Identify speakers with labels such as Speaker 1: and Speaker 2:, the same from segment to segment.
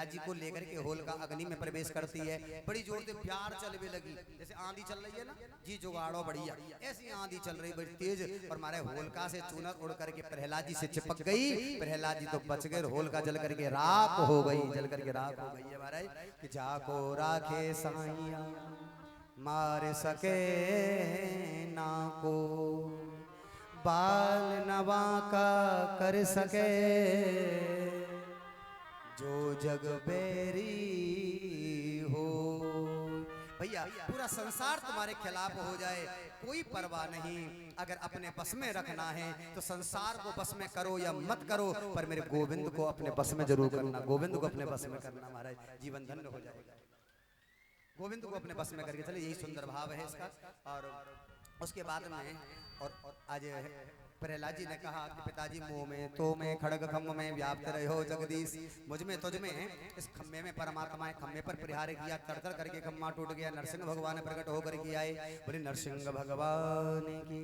Speaker 1: प्रहलाद जी को लेकर के होलिका अग्नि में प्रवेश करती है। बड़ी जोर से प्यार चलने लगी, जैसे आंधी चल रही है ना जी जुगाड़ो बढ़िया, ऐसी आंधी चल रही बड़ी तेज। और मारे होलिका से चूनर उड़ करके प्रहलाद जी से चिपक गई। प्रहलाद जी तो बच गए, होलिका जल करके राख हो गई, जल करके राख हो गई है महाराज। कि जाको राखे साइया मार सके ना को, बाल नवा का कर सके जो जग बेरी हो। भैया पूरा संसार तुम्हारे खिलाफ हो जाए कोई परवाह नहीं, अगर अपने बस में रखना है तो संसार को बस में करो या मत करो, पर मेरे गोविंद को अपने बस में जरूर करना, गोविंद को अपने बस में करना महाराज, जीवन धन्य हो जाएगा। गोविंद को अपने बस में करके चले, यही सुंदर भाव है इसका। और उसके बाद में और आज प्रहलाद जी ने कहा कि पिताजी मुंह में तो में खड़ग खम्भ में व्याप्त रहे हो जगदीश, मुझ में तुझ में, इस खम्भे में परमात्मा है, खम्भे पर प्रहार किया, तड़तड़ करके खम्भा टूट गया, नरसिंह भगवान प्रकट होकर के आए, बोले नरसिंह भगवान की।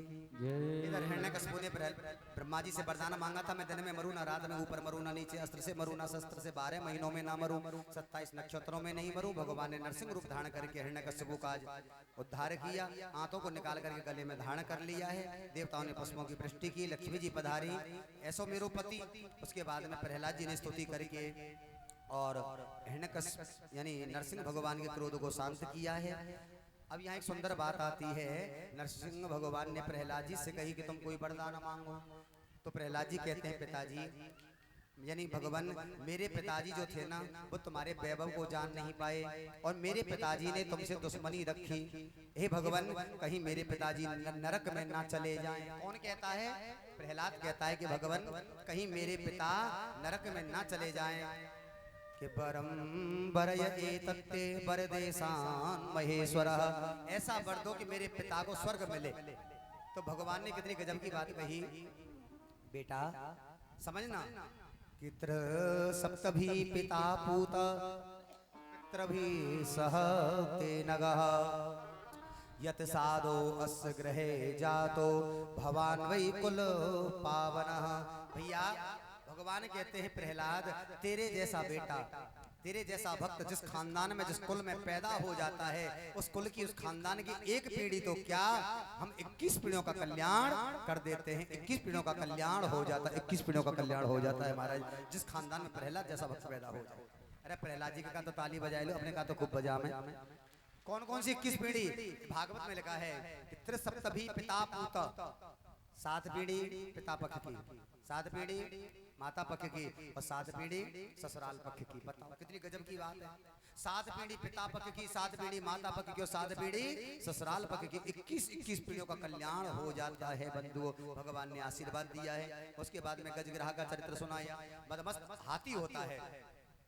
Speaker 1: इधर हिरण्यकशिपु ने ब्रह्मा जी से वरदान मांगा था, मैं दिन में मरूं ना रात में, ऊपर मरूं ना नीचे, अस्त्र से मरूं ना शस्त्र से, 12 महीनों में ना मरूं, 27 नक्षत्रों में नहीं मरूं। भगवान ने नरसिंह रूप धारण करके हिरण्यकशिपु का उद्धार किया, आंतों को निकाल करके गले में धारण कर लिया है। देवताओं ने पुष्पों की वृष्टि की, लक्ष्मी जी पधारी, ऐसो मेरो पति। उसके बाद में प्रहलाद जी ने स्तुति करके और हिरण्यकशिपु यानी नरसिंह भगवान के क्रोध को शांत किया है। अब यहाँ एक सुंदर बात आती है, नरसिंह भगवान ने प्रहलाद जी से कही कि तुम कोई वरदान मांगो, तो प्रहलाद जी कहते हैं पिताजी यानी भगवान मेरे पिताजी जो थे ना वो तुम्हारे वैभव को जान नहीं पाए और मेरे पिताजी ने तुमसे दुश्मनी रखी। हे भगवान कहीं मेरे पिताजी नरक में ना चले जाएं। कौन कहता है? प्रहलाद कहता है कि भगवान कहीं मेरे पिता नरक में ना चले जाएं। कि बरम बरय एतत्ते बरदेशान महेश्वर, ऐसा वर दो कि मेरे पिता को स्वर्ग मिले। तो भगवान ने कितनी गजब की बात कही, बेटा समझना, कित्र सप्तभी पिता पूत पितृभि सह ते नगः, यत साधो अस्य ग्रहे जातो भवान वै कुल पावनः। भैया भगवान कहते हैं प्रहलाद तेरे जैसा बेटा, तेरे जैसा भक्त जिस खानदान में जिस कुल में पैदा हो जाता है उस कुल की उस खानदान की एक पीढ़ी तो क्या हम 21 पीढ़ियों का कल्याण कर देते हैं। 21 पीढ़ियों का कल्याण हो जाता है, 21 पीढ़ियों का कल्याण हो जाता है महाराज जिस खानदान में प्रहलाद जैसा भक्त पैदा हो जाए। अरे प्रहलाद जी का तो ताली बजाए लो, अपने का तो खूब बजा में। कौन कौन सी 21 पीढ़ी? भागवत में लिखा है त्रिसप्तभी पिता पूत, 7 पीढ़ी पिता पक्ष की, 7 पीढ़ी माता पक्ष की और 7 पीढ़ी ससुराल पक्ष की। बताओ कितनी गजब की बात है। 7 पीढ़ी पिता पक्ष की, 7 पीढ़ी माता पक्ष की और 7 पीढ़ी ससुराल पक्ष की। 21 पीढ़ियों का कल्याण हो जाता है बंधुओं, भगवान ने आशीर्वाद दिया है। उसके बाद में गजग्रह का चरित्र सुनाया। बदमस्त हाथी होता है,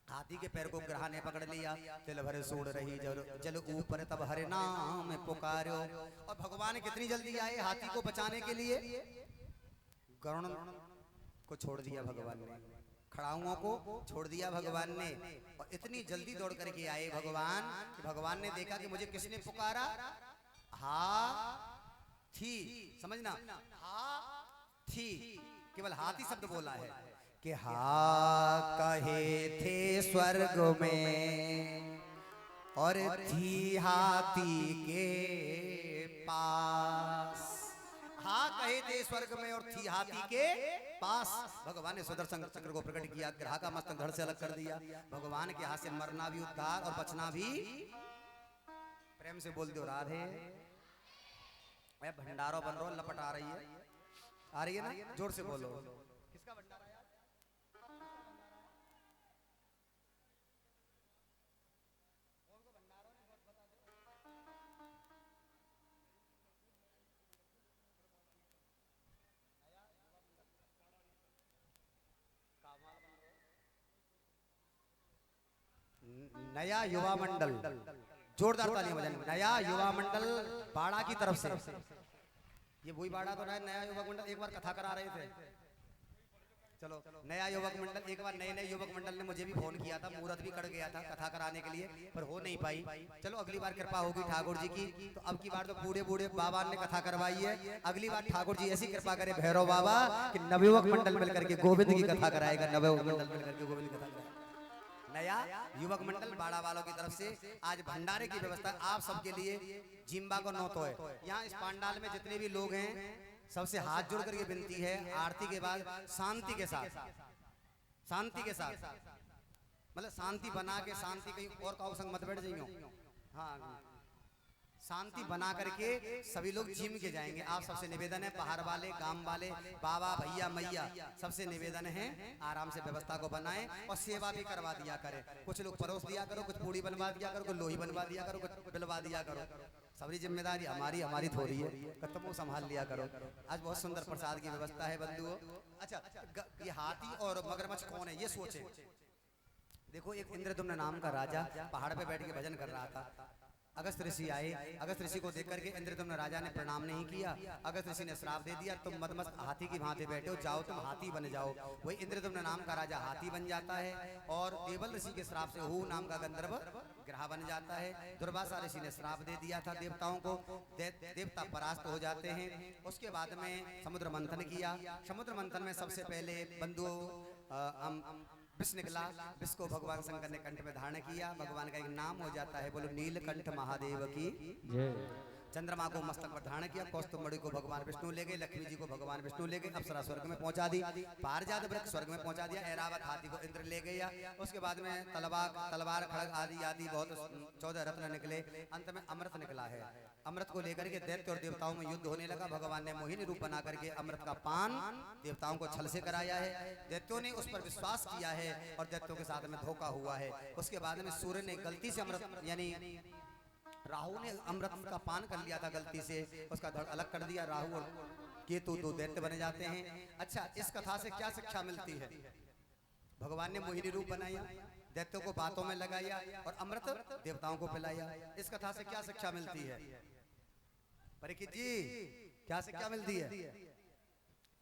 Speaker 1: हाथी के पैर को ग्रह ने पकड़ लिया, तिल भर सूड़ रही जल ऊपर तब हरे नाम पुकारो। और भगवान कितनी जल्दी आए हाथी को बचाने के लिए। गरुण को छोड़ दिया भगवान ने, खड़ाऊओं को छोड़ दिया भगवान ने और इतनी जल्दी दौड़ करके आए भगवान कि भगवान ने देखा कि मुझे किसने पुकारा, हाथी। समझना, हाथी केवल हाथी शब्द बोला है कि हा कहे थे स्वर्ग में और थी हाथी के पास। हाँ कहे थे स्वर्ग में और थी हाथी के पास। भगवान ने सुदर्शन चक्र को प्रकट किया, ग्रह का मस्तक धड़ से अलग कर दिया। भगवान के हाथ से मरना भी उद्धार और बचना भी। प्रेम से बोल दो राधे। भंडारो बन रहा, लपट आ रही है ना, जोर से बोलो। किसका भंडारा? नया युवा मंडल, जोरदार तालियां बजाएं। नया युवा मंडल बाड़ा की तरफ से। ये वही बाड़ा तो नया युवक मंडल एक बार कथा करा रहे थे। चलो नया युवक मंडल, एक बार नए युवक मंडल ने मुझे भी फोन किया था, मुहूर्त भी कट गया था कथा कराने के लिए, पर हो नहीं पाई। चलो अगली बार कृपा होगी ठाकुर जी की, तो अब की बार तो बूढ़े बूढ़े बाबा ने कथा करवाई है। अगली बार ठाकुर जी ऐसी कृपा करे भैरव बाबा कि नवयुवक मंडल मिलकर के गोविंद की कथा कराएगा। नवयुवक मंडल मिलकर के गोविंद की कथा कराएगा। नया युवक मंडल बाड़ा वालों की तरफ से आज भंडारे की व्यवस्था आप सबके लिए जिम्बा को नौतो है। यहाँ इस पंडाल में जितने भी लोग हैं सबसे हाथ जोड़ करके विनती है, आरती के बाद शांति के साथ मतलब शांति बना के, शांति कहीं और का संग मत बैठ जाइयो, हाँ शांति बना करके सभी लोग जिम के जाएंगे। आप सबसे निवेदन है, पहाड़ वाले, गांव वाले, बाबा भैया मैया सबसे निवेदन है आराम से व्यवस्था को बनाएं और सेवा भी करवा दिया करें। कुछ लोग परोस दिया करो, कुछ पूड़ी बनवा दिया करो, कुछ लोही बनवा दिया करो, कुछ बिलवा दिया करो। सबरी जिम्मेदारी हमारी थोड़ी है, तुम संभाल लिया करो। आज बहुत सुंदर प्रसाद की व्यवस्था है बंधुओं। अच्छा, ये हाथी और मगरमच्छ कौन है ये सोचे। देखो, एक इंद्रदुम्न नाम का राजा पहाड़ पे बैठ के भजन कर रहा था। अगस्त ऋषि आए, अगस्त ऋषि को देख करके इंद्रदुम्न राजा ने प्रणाम नहीं किया। अगस्त ऋषि ने श्राप दे दिया, तुम मदमस्त हाथी की भांति बैठे हो, जाओ तुम हाथी बन जाओ। वही इंद्रदुम्न नाम का राजा हाथी बन जाता है और देवल ऋषि के श्राप से हु नाम का गंधर्व ग्रह बन जाता है। दुर्वासा ऋषि ने श्राप दे दिया था देवताओं को, देवता परास्त हो जाते हैं। उसके बाद में समुद्र मंथन किया। समुद्र मंथन में सबसे पहले बंधुओं विष निकला। विष को भगवान शंकर ने कंठ में धारण किया। भगवान का एक नाम हो जाता है, बोलो नीलकंठ महादेव की जय। चंद्रमा को मस्तक पर धारण किया। कौस्तुभमणि को भगवान विष्णु ले गए, लक्ष्मी जी को भगवान विष्णु ले गए, अप्सरा स्वर्ग में पहुंचा दी, पारिजात वृक्ष स्वर्ग में पहुंचा दिया, ऐरावत हाथी को इंद्र ले गया। उसके बाद में तलवार खड़ग आदि बहुत 14 रत्न निकले। अंत में अमृत निकला है। अमृत को लेकर के दैत्य और देवताओं में युद्ध होने लगा। भगवान ने मोहिनी रूप बना करके अमृत का पान देवताओं को छल से कराया है। दैत्यों ने उस पर विश्वास किया है और दैत्यों के साथ में धोखा हुआ है। उसके बाद में सूर्य ने गलती से अमृत यानी राहु ने अमृत का पान कर लिया था गलती से, उसका धड़ अलग कर दिया। राहु और केतु दो दैत्य बने जाते हैं। अच्छा, इस कथा से क्या शिक्षा मिलती है। भगवान ने मोहिनी रूप बनाया, दैत्यों को बातों में लगाया और अमृत देवताओं को पिलाया। इस कथा से क्या शिक्षा मिलती है परीक्षित जी, क्या शिक्षा मिलती है।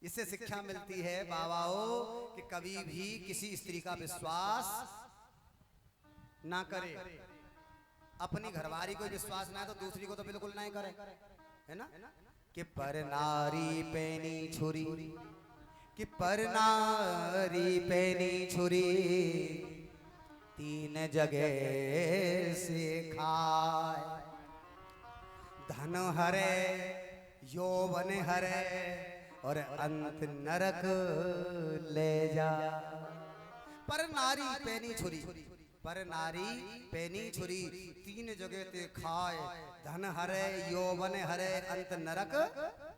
Speaker 1: इससे शिक्षा मिलती है बाबाओ कि कभी भी किसी स्त्री का विश्वास ना करे। अपनी घरवारी को विश्वास ना है तो दूसरी को तो बिल्कुल नहीं करे, है ना। कि पर नारी पैनी छुरी, कि पर नारी पैनी छुरी, तीन जगह से खाए। धन हरे, यौवन हरे और अंत नरक ले जा। पर नारी पैनी छुरी, पर नारी पैनी छुरी, तीन जगह ते खाए। धन हरे, यौवन हरे, अंत नरक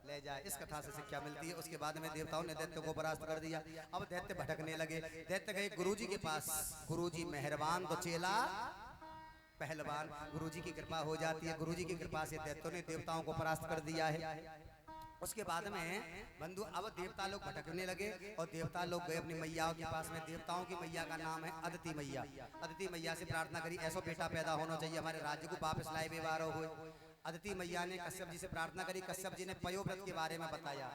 Speaker 1: ले जाए। इस कथा से शिक्षा मिलती है। उसके बाद में देवताओं ने दैत्य को परास्त कर दिया। अब दैत्य भटकने लगे। दैत्य गए गुरुजी के पास। गुरुजी मेहरबान तो चेला पहलवान। गुरुजी की कृपा हो जाती है। गुरुजी की कृपा से दैत्यों ने देवताओं को परास्त कर दिया है। उसके बाद में बंधु अब देवता लोग भटकने लगे और देवता लोग गए अपनी मैयाओं के पास में। देवताओं की मैया का नाम है अदिति मैया। अदिति मैया से प्रार्थना करी, ऐसा बेटा पैदा होना चाहिए हमारे राज्य को वापस लाए बेवारो हुए। अदिति मैया ने कश्यप जी से प्रार्थना करी। कश्यप जी ने पयोव्रत के बारे में बताया।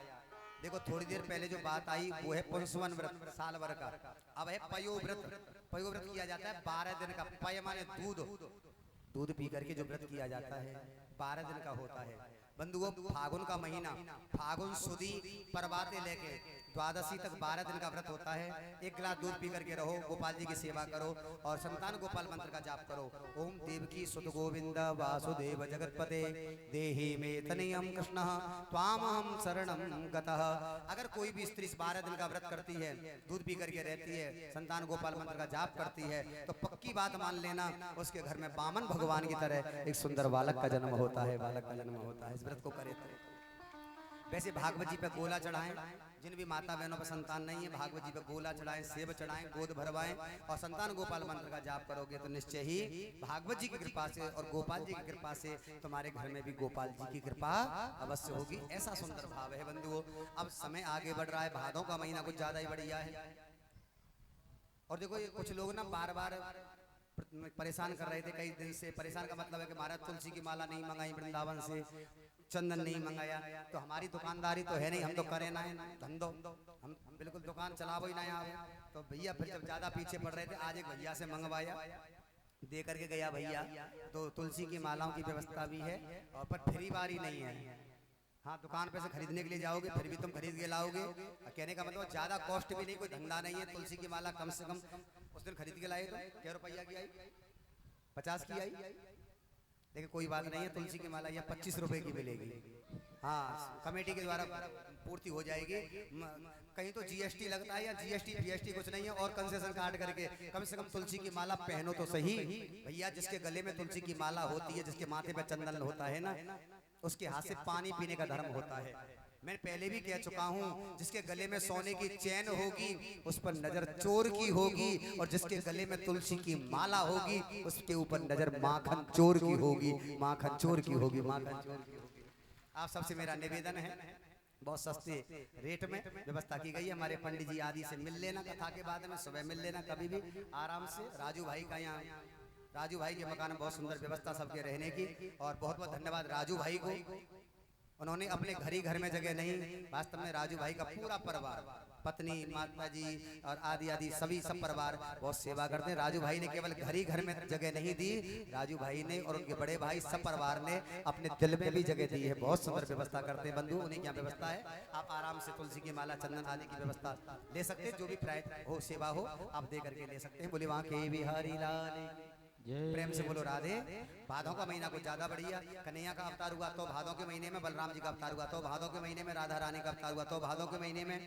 Speaker 1: देखो, थोड़ी देर पहले जो बात आई वो है पुंसवन व्रत, साल भर का। अब है पयोव्रत। पयोव्रत किया जाता है 12 दिन का। पय माने दूध पी करके जो व्रत किया जाता है 12 दिन का होता है। बंधुओं, फागुन का महीना, फागुन सुदी परबाते लेके द्वादशी तक 12 दिन का व्रत होता है। 1 गिलास दूध पी करके रहो, गोपाल जी की सेवा करो और संतान गोपाल मंत्र का जाप करो। ओम देवकी सुत गोविंद वासुदेव जगतपते देहि मे तनयम कृष्ण त्वामहं शरणं गतः। अगर कोई भी स्त्री 12 दिन का व्रत करती है, दूध पी करके रहती है, संतान गोपाल मंत्र का जाप करती है, तो पक्की बात मान लेना उसके घर में बामन भगवान की तरह एक सुंदर बालक का जन्म होता है। बालक का जन्म होता है। इस व्रत को करे तो वैसे भागवत जी पे गोला चढ़ाएं। जिन भी माता बहनों पर संतान नहीं है, भागवत जी पे गोला चढ़ाएं, सेब चढ़ाएं, गोद भरवाएं और संतान गोपाल मंत्र का जाप करोगे तो निश्चय ही भागवत जी की कृपा से और गोपाल जी की कृपा से तुम्हारे घर में भी गोपाल जी की कृपा अवश्य होगी। ऐसा सुंदर भाव है बंधुओं। अब समय आगे बढ़ रहा है। भादों का महीना कुछ ज्यादा ही बढ़िया है। और देखो, ये कुछ लोग ना बार बार परेशान कर रहे थे कई दिन से। परेशान का मतलब है कि महाराज तुलसी की माला नहीं मंगाई वृंदावन से, चंदन नहीं मंगाया, तो हमारी दुकानदारी तो है नहीं, हम तो करें ना धंधो, हम बिल्कुल दुकान चलावो ही ना यहाँ। तो भैया फिर जब ज्यादा पीछे पड़ रहे थे, आज एक भैया से मंगवाया, दे करके गया भैया। तो तुलसी की मालाओं की व्यवस्था भी है और पर फ्री बारी नहीं है। हाँ, दुकान पे से खरीदने के लिए जाओगे फिर भी तुम खरीद के लाओगे। कहने का मतलब ज्यादा कॉस्ट भी नहीं, कोई धंधा नहीं है। तुलसी की माला कम से कम उस दिन खरीद के लाए तो क्या रुपया की आई? 50 की आई। लेकिन कोई बात नहीं है, तुलसी की माला यह 25 रुपए की मिलेगी। हाँ, कमेटी के द्वारा पूर्ति हो जाएगी। कहीं तो जीएसटी लगता है, या जीएसटी जीएसटी कुछ नहीं है, और कंसेशन काट करके कम से कम तुलसी की माला पहनो तो सही भैया। जिसके गले में तुलसी की माला होती है, जिसके माथे पे चंदन होता है ना, उसके हाथ से पानी पीने का धर्म होता है। मैं पहले भी कह चुका हूँ, जिसके गले में सोने की चैन होगी उस पर नजर चोर की होगी, और जिसके गले में तुलसी की माला होगी उसके ऊपर नजर माखन चोर की होगी, माखन चोर की होगी, माखन चोर की होगी। आप सबसे मेरा निवेदन है, बहुत सस्ते रेट में व्यवस्था की गई है। हमारे पंडित जी आदि से मिल लेना, कथा के बाद में सुबह मिल लेना कभी भी आराम से। राजू भाई का यहाँ, राजू भाई के मकान में बहुत सुंदर व्यवस्था सबके रहने की, और बहुत बहुत धन्यवाद राजू भाई को। उन्होंने अपने घर ही घर में जगह नहीं, वास्तव में राजू भाई का पूरा परिवार, पत्नी, माता जी और आदि आदि सभी सब परिवार बहुत सेवा करते हैं। राजू भाई ने केवल घर ही घर में जगह नहीं दी, राजू भाई ने और उनके बड़े भाई सब परिवार ने अपने दिल में भी जगह दी है। बहुत सुंदर व्यवस्था करते हैं बंधु, उन्हीं की व्यवस्था है। आप आराम से तुलसी की माला, चंदन आदि की व्यवस्था ले सकते हैं, जो भी प्राय हो सेवा हो आप दे करके ले सकते हैं। बोले वहाँ के बिहारी लाल, प्रेम से बोलो राधे। भादों का महीना कुछ ज्यादा बढ़िया, कन्हैया का अवतार हुआ तो भादों के महीने में, बलराम जी का अवतार हुआ तो भादों के महीने में, राधा रानी का अवतार हुआ तो भादों के महीने में,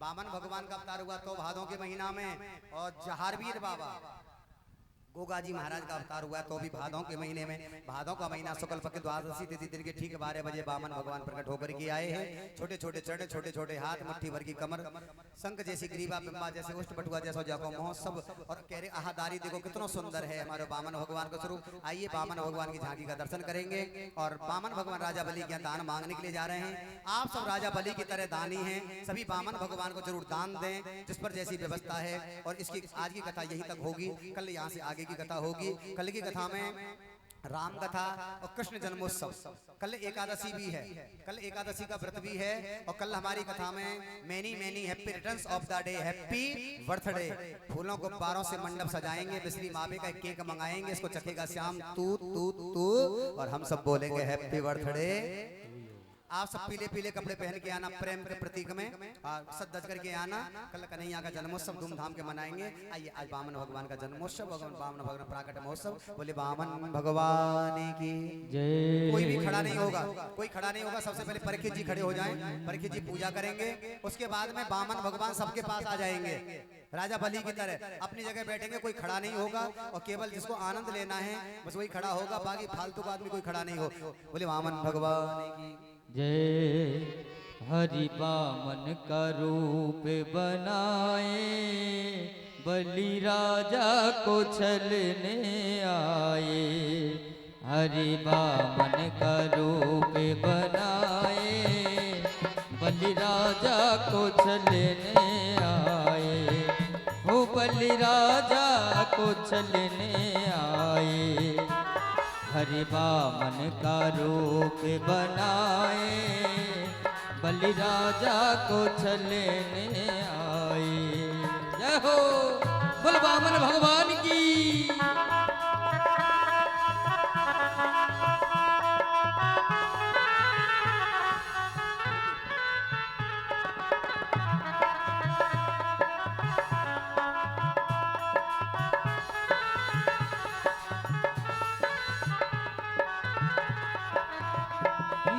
Speaker 1: वामन भगवान का अवतार हुआ तो भादों के महीना में, और जहारवीर बाबा गोगा जी महाराज का अवतार हुआ तो भी भादों के महीने में। भादों का महीना शुक्ल पक्ष द्वादशी तिथि दिन के ठीक 12 बजे वामन भगवान प्रकट होकर के आए हैं। छोटे छोटे चढ़े, छोटे छोटे हाथ, मुट्ठी भर की कमर, शंख जैसी ग्रीवा, बिंबा जैसे उष्ट बटुआ जैसा जाको महोत्सव, और कह रहे आहादारी देखो कितना सुंदर है हमारे वामन भगवान का स्वरूप। आइए वामन भगवान की झांकी का दर्शन करेंगे, और वामन भगवान राजा बलि के दान मांगने के लिए जा रहे हैं। आप सब राजा बलि की तरह दानी हैं, सभी वामन भगवान को जरूर दान दें, जिस पर जैसी व्यवस्था है। और इसकी आज की कथा यहीं तक होगी, कल यहाँ से आगे की कथा होगी। कल की कथा में राम कथा और कृष्ण जन्मोत्सव, कल एकादशी भी है, कल एकादशी का व्रत भी है। और कल हमारी कथा में many many happy returns of the day, happy birthday, फूलों को बारों से मंडप सजाएंगे, बिजली मावे का केक मंगाएंगे, इसको चखेगा श्याम तू तू तू, और हम सब बोलेंगे हैप्पी बर्थडे। आप सब पीले पीले कपड़े पहन के आना, प्रेम के प्रतीक में सज धज करके आना। कल कन्हैया का जन्मोत्सव धूमधाम के मनाएंगे। आइए आज वामन भगवान का जन्मोत्सव, भगवान वामन भगवान प्राकट महोत्सव। बोले वामन भगवान की जय। कोई भी खड़ा नहीं होगा, कोई खड़ा नहीं होगा। सबसे पहले परीक्षित जी खड़े हो जाएं, परीक्षित जी पूजा करेंगे, उसके बाद में वामन भगवान सबके पास आ जाएंगे राजा बलि की तरह, अपनी जगह बैठेंगे, कोई खड़ा नहीं होगा। और केवल जिसको आनंद लेना है बस वही खड़ा होगा, बाकी फालतू का आदमी कोई खड़ा नहीं हो। बोले वामन भगवान की
Speaker 2: जय। हरि वामन का रूप बनाए, बलि राजा को छलने आए। हरि वामन का रूप बनाए, बलि राजा को छलने आए। हो बलि राजा को छलने आए। हरि वामन का रूप बनाए, बलि राजा को छलने आए। जय हो, बोल वामन भगवान की।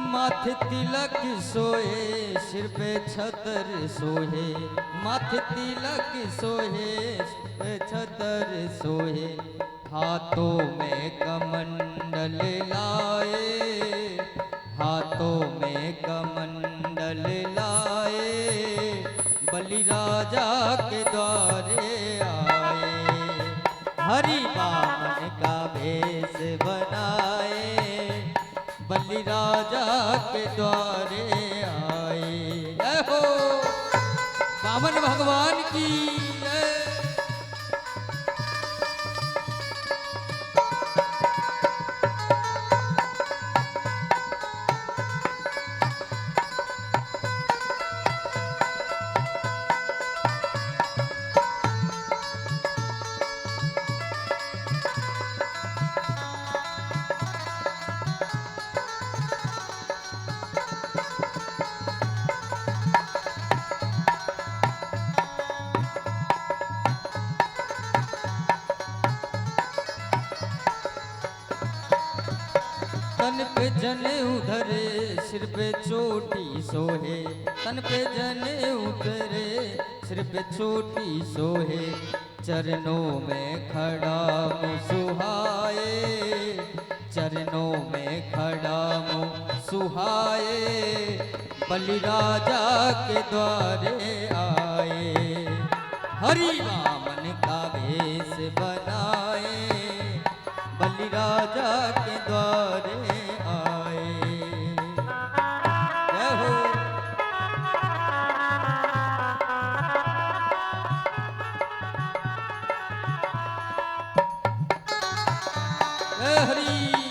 Speaker 2: माथे तिलक सोहे, सिर पे छतर सोहे। माथे तिलक सोहे, सिर पे छतर सोहे। हाथों में कमंडल लाए, हाथों में कमंडल लाए। बलि राजा के द्वारे आए। हरि वामन का भेष बनाए, बलि राजा के द्वारे आए। जय हो, वामन भगवान की जय। तन पे जने उधरे सिर पे चोटी सोहे, तन पे जने उधरे सिर पे चोटी सोहे, चरणों में खड़ा मुँह सुहाए, चरणों में खड़ा मुँह सुहाए, बलि राजा के द्वारे आए, हरि वामन का वेश बनाए, बलि राजा के द्वारे आए। जय हो। जय हरि।